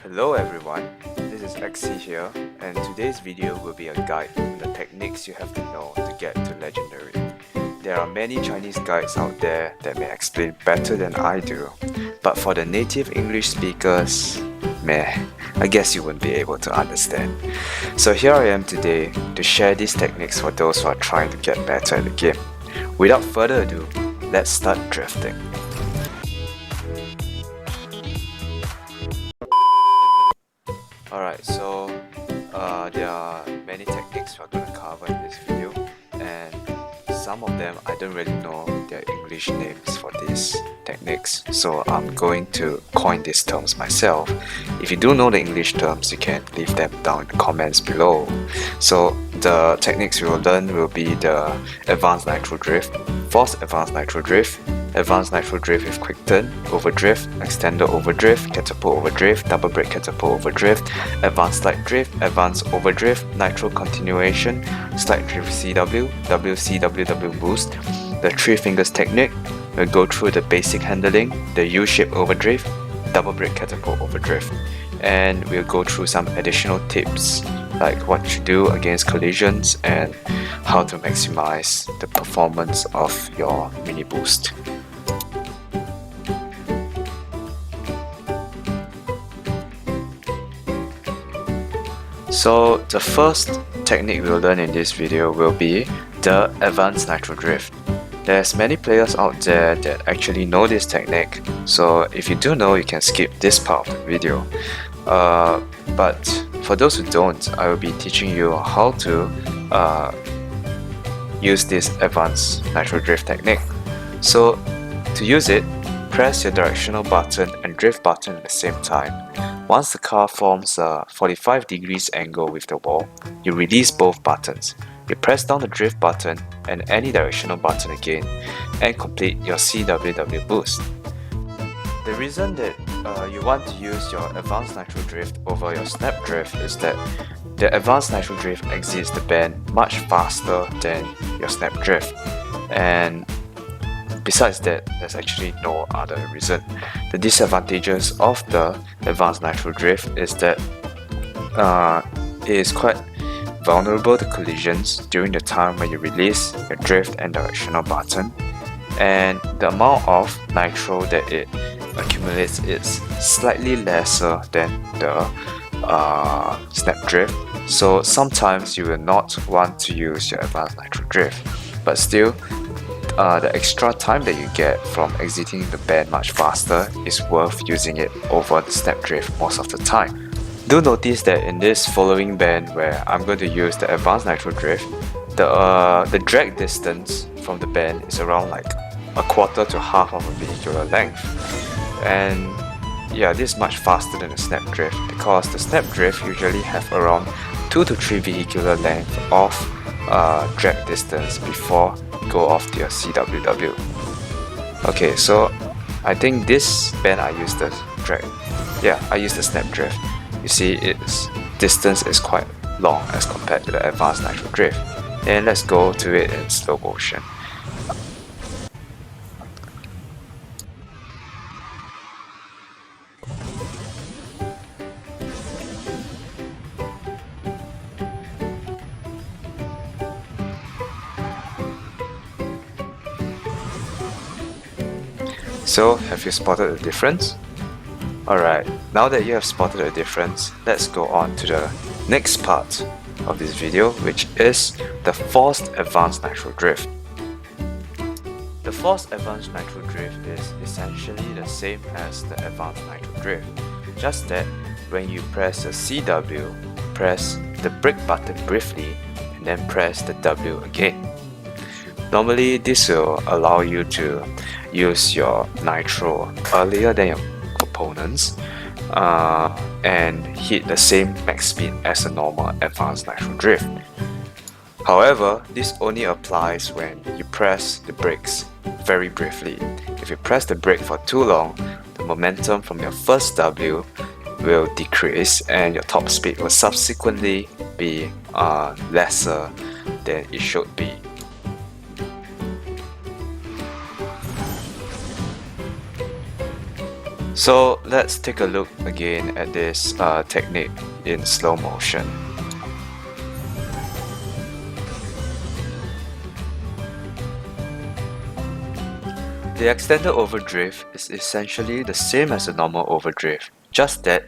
Hello everyone, this is XC here, and today's video will be a guide on the techniques you have to know to get to Legendary. There are many Chinese guides out there that may explain better than I do, but for the native English speakers, meh, I guess you wouldn't be able to understand. So here I am today to share these techniques for those who are trying to get better at the game. Without further ado, let's start drifting. Alright, so there are many techniques we're going to cover in this video, and some of them I don't really know their English names for these techniques, so I'm going to coin these terms myself. If you do know the English terms, you can leave them down in the comments below. So the techniques we will learn will be the Advanced Nitro Drift, Forced Advanced Nitro Drift, Advanced Nitro Drift with Quick Turn, Overdrift, Extended Overdrift, Catapult Overdrift, Double Brake Catapult Overdrift, Advanced Slide Drift, Advanced Overdrift, Nitro Continuation, Slide Drift CW, WCWW Boost, the 3 Fingers Technique. We'll go through the basic handling, the U-shape overdrift, Double Brake Catapult Overdrift, and we'll go through some additional tips like what to do against collisions and how to maximize the performance of your mini boost. So the first technique we'll learn in this video will be the Advanced Nitro Drift. There's many players out there that actually know this technique, so if you do know, you can skip this part of the video. But for those who don't, I will be teaching you how to use this Advanced Nitro Drift technique. So to use it, press your directional button and drift button at the same time. Once the car forms a 45 degrees angle with the wall, you release both buttons. You press down the drift button and any directional button again and complete your CWW boost. The reason that you want to use your Advanced Nitro Drift over your Snap Drift is that the Advanced Nitro Drift exits the bend much faster than your Snap Drift, and besides that, there's actually no other reason. The disadvantages of the Advanced Nitro Drift is that it is quite vulnerable to collisions during the time when you release your drift and directional button, and the amount of nitro that it accumulates is slightly lesser than the Snap Drift, so sometimes you will not want to use your Advanced Nitro Drift, but still the extra time that you get from exiting the bend much faster is worth using it over the Snap Drift most of the time. Do notice that in this following bend where I'm going to use the Advanced Nitro Drift, the drag distance from the bend is around like a quarter to half of a vehicular length. And yeah, this is much faster than the Snap Drift because the Snap Drift usually have around 2 to 3 vehicular length of drag distance before you go off to your CWW. Okay, so I think this bend I used the drag. Yeah, I used the Snap Drift. You see, its distance is quite long as compared to the Advanced Nitro Drift. And let's go to it in slow motion. So, have you spotted the difference? Alright, now that you have spotted the difference, let's go on to the next part of this video, which is the Forced Advanced Nitro Drift. The Forced Advanced Nitro Drift is essentially the same as the Advanced Nitro Drift, just that when you press the CW, press the brake button briefly and then press the W again. Normally this will allow you to use your nitro earlier than your opponents and hit the same max speed as a normal Advanced Nitro Drift. However, this only applies when you press the brakes very briefly. If you press the brake for too long, the momentum from your first W will decrease and your top speed will subsequently be lesser than it should be. So let's take a look again at this technique in slow motion. The extended overdrift is essentially the same as a normal overdrift, just that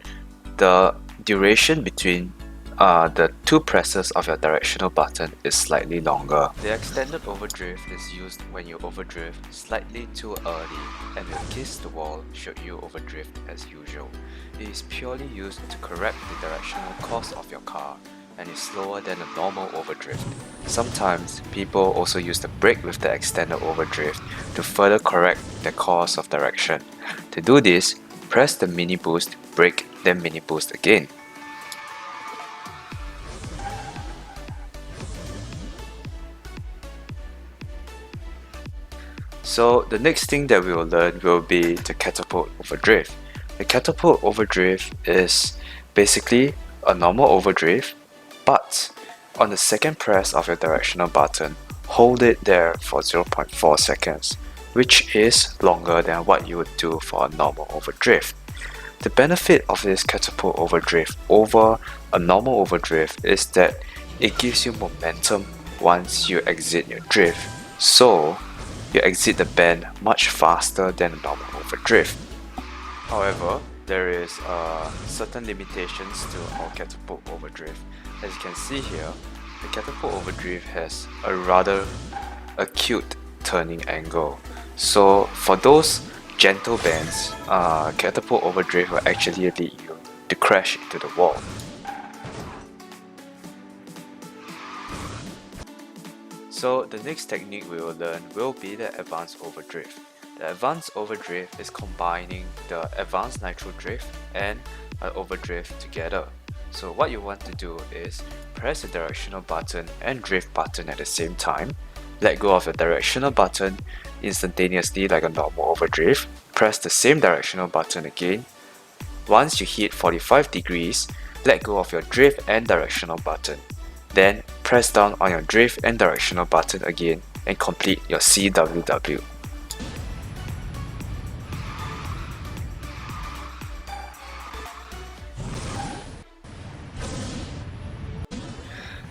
the duration between the two presses of your directional button is slightly longer. The extended overdrift is used when you overdrift slightly too early and will kiss the wall should you overdrift as usual. It is purely used to correct the directional course of your car and is slower than a normal overdrift. Sometimes people also use the brake with the extended overdrift to further correct the course of direction. To do this, press the mini boost, brake, then mini boost again. So the next thing that we will learn will be the catapult overdrift. The catapult overdrift is basically a normal overdrift, but on the second press of your directional button, hold it there for 0.4 seconds, which is longer than what you would do for a normal overdrift. The benefit of this catapult overdrift over a normal overdrift is that it gives you momentum once you exit your drift, so you exit the bend much faster than a normal overdrift. However, there is certain limitations to our catapult overdrift. As you can see here, the catapult overdrift has a rather acute turning angle. So for those gentle bends, catapult overdrift will actually lead you to crash into the wall. So the next technique we will learn will be the advanced overdrift. The advanced overdrift is combining the advanced nitro drift and an overdrift together. So what you want to do is press the directional button and drift button at the same time, let go of the directional button instantaneously like a normal overdrift, press the same directional button again. Once you hit 45 degrees, let go of your drift and directional button. Then press down on your drift and directional button again and complete your CWW.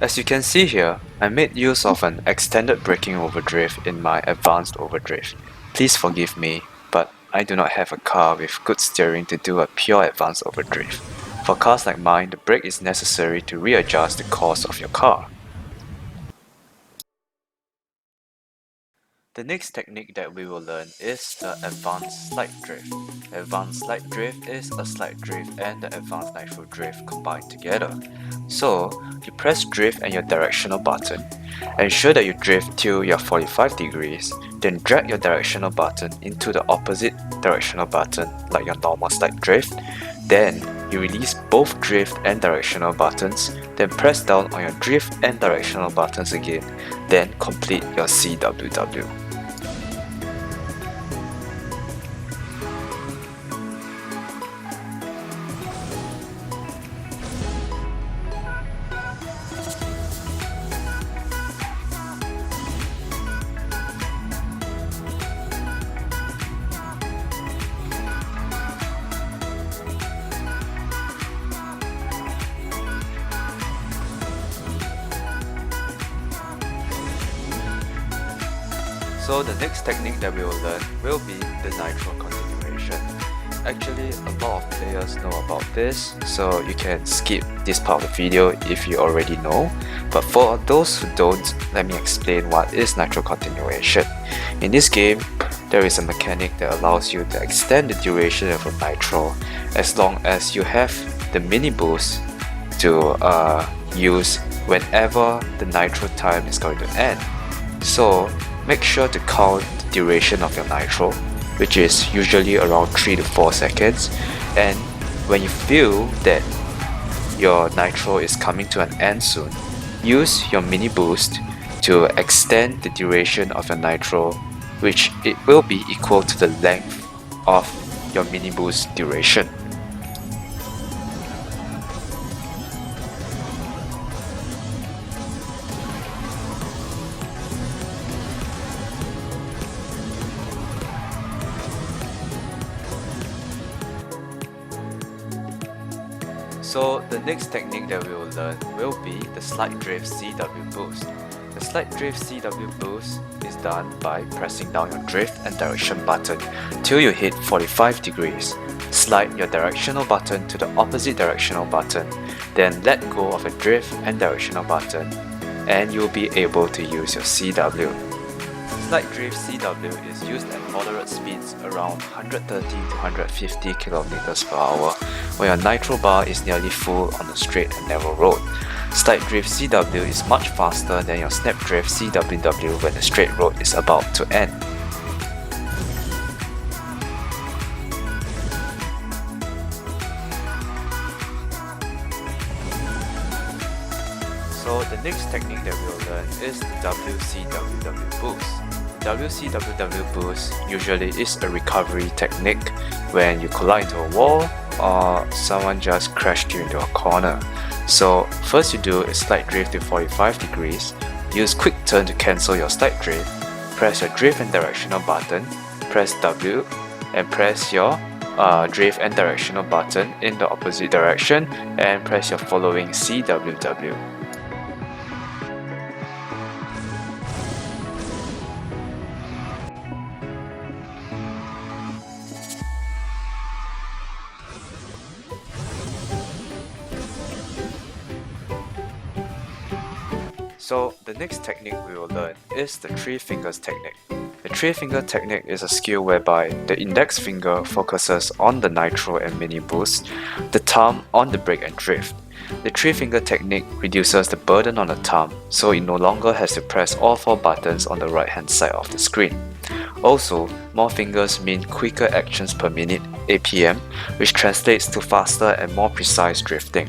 As you can see here, I made use of an extended braking overdrift in my advanced overdrift. Please forgive me, but I do not have a car with good steering to do a pure advanced overdrift. For cars like mine, the brake is necessary to readjust the course of your car. The next technique that we will learn is the advanced slide drift. Advanced slide drift is a slide drift and the advanced nitro drift combined together. So, you press drift and your directional button. Ensure that you drift till you're 45 degrees, then drag your directional button into the opposite directional button like your normal slide drift. Then, you release both drift and directional buttons, then press down on your drift and directional buttons again, then complete your CWW. So the next technique that we will learn will be the nitro continuation. Actually, a lot of players know about this, so you can skip this part of the video if you already know. But for those who don't, let me explain what is nitro continuation. In this game, there is a mechanic that allows you to extend the duration of a nitro as long as you have the mini boost to use whenever the nitro time is going to end. So make sure to count the duration of your nitro, which is usually around 3 to 4 seconds, and when you feel that your nitro is coming to an end soon, use your mini boost to extend the duration of your nitro, which it will be equal to the length of your mini boost duration. So the next technique that we will learn will be the slide drift CW boost. The slide drift CW boost is done by pressing down your drift and direction button till you hit 45 degrees. Slide your directional button to the opposite directional button, then let go of the drift and directional button, and you'll be able to use your CW. Slide drift CW is used at moderate speeds around 130 to 150 km per hour when your nitro bar is nearly full on a straight and narrow road. Slide drift CW is much faster than your snap drift CWW when the straight road is about to end. So the next technique that we'll learn is the WCWW boost. WCWW boost usually is a recovery technique when you collide into a wall or someone just crashed you into a corner. So first you do is slide drift to 45 degrees, use quick turn to cancel your slide drift, press your drift and directional button, press W and press your drift and directional button in the opposite direction and press your following CWW. So the next technique we will learn is the 3 fingers technique. The 3 finger technique is a skill whereby the index finger focuses on the nitro and mini boost, the thumb on the brake and drift. The 3 finger technique reduces the burden on the thumb, so it no longer has to press all 4 buttons on the right hand side of the screen. Also, more fingers mean quicker actions per minute (APM), which translates to faster and more precise drifting.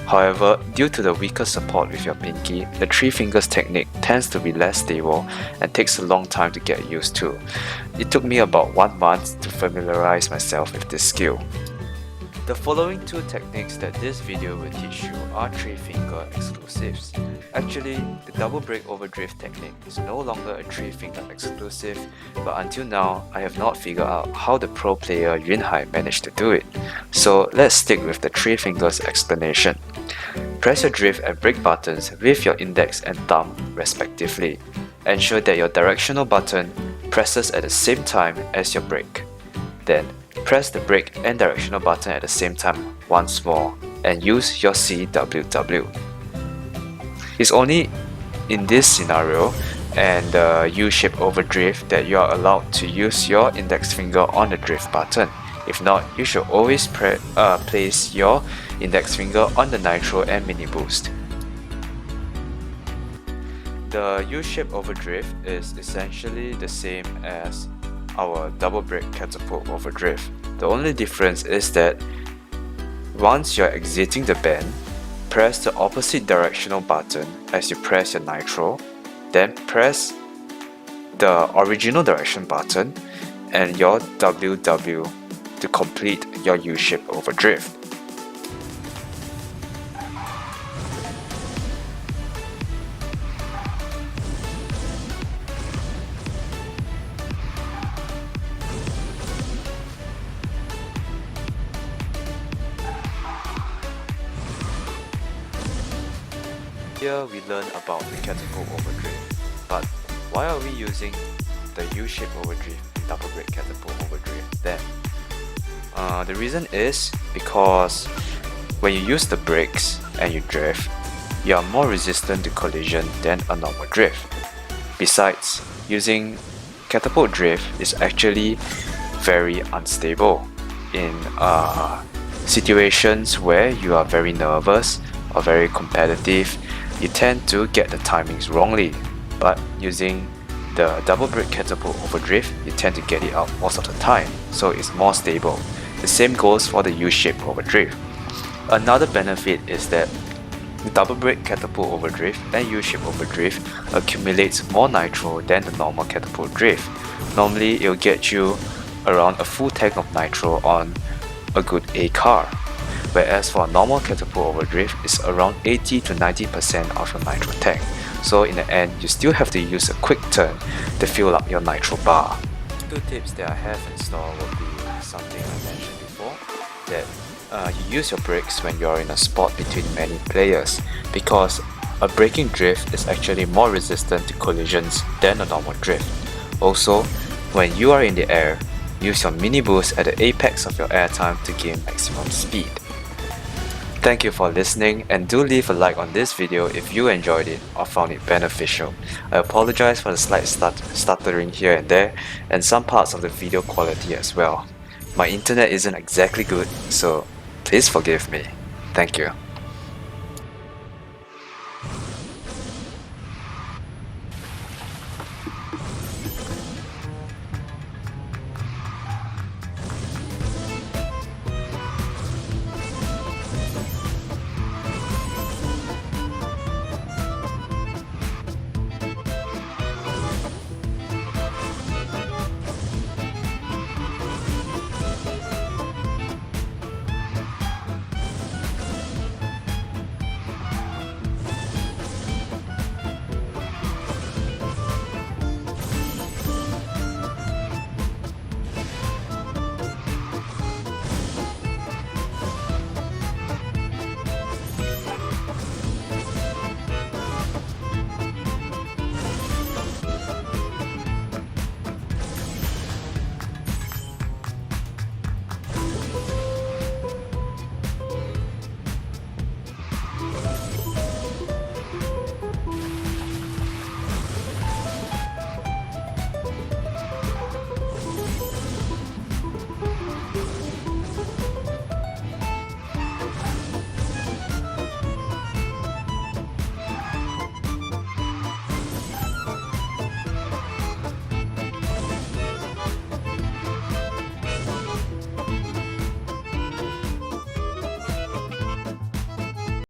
However, due to the weaker support with your pinky, the 3 fingers technique tends to be less stable and takes a long time to get used to. It took me about 1 month to familiarize myself with this skill. The following 2 techniques that this video will teach you are 3 finger exclusives. Actually, the double brake overdrift technique is no longer a 3 finger exclusive, but until now, I have not figured out how the pro player Yunhai managed to do it. So let's stick with the 3 fingers explanation. Press your drift and brake buttons with your index and thumb respectively. Ensure that your directional button presses at the same time as your brake. Then, press the brake and directional button at the same time once more and use your CWW. It's only in this scenario and the U-shape overdrift that you are allowed to use your index finger on the drift button. If not, you should always place your index finger on the nitro and mini boost. The U-shape overdrift is essentially the same as our double brake catapult overdrift. The only difference is that once you're exiting the bend, press the opposite directional button as you press your nitro, then press the original direction button and your WW to complete your U-shape overdrift. Here we learn about the catapult overdrift, but why are we using the U-shape overdrift and double brake catapult overdrift then? The reason is because when you use the brakes and you drift, you are more resistant to collision than a normal drift. Besides, using catapult drift is actually very unstable in situations where you are very nervous or very competitive. You tend to get the timings wrongly, but using the double brake catapult overdrift, you tend to get it out most of the time, so it's more stable. The same goes for the U-shape overdrift. Another benefit is that the double brake catapult overdrift and U-shape overdrift accumulates more nitro than the normal catapult drift. Normally, it will get you around a full tank of nitro on a good A car, whereas for a normal catapult overdrift, it's around 80 to 90% of your nitro tank. So in the end, you still have to use a quick turn to fill up your nitro bar. 2 tips that I have in store will be something I mentioned before, that You use your brakes when you're in a spot between many players, because a braking drift is actually more resistant to collisions than a normal drift. Also, when you are in the air, use your mini boost at the apex of your air time to gain maximum speed. Thank you for listening, and do leave a like on this video if you enjoyed it or found it beneficial. I apologize for the slight stuttering here and there, and some parts of the video quality as well. My internet isn't exactly good, so please forgive me. Thank you.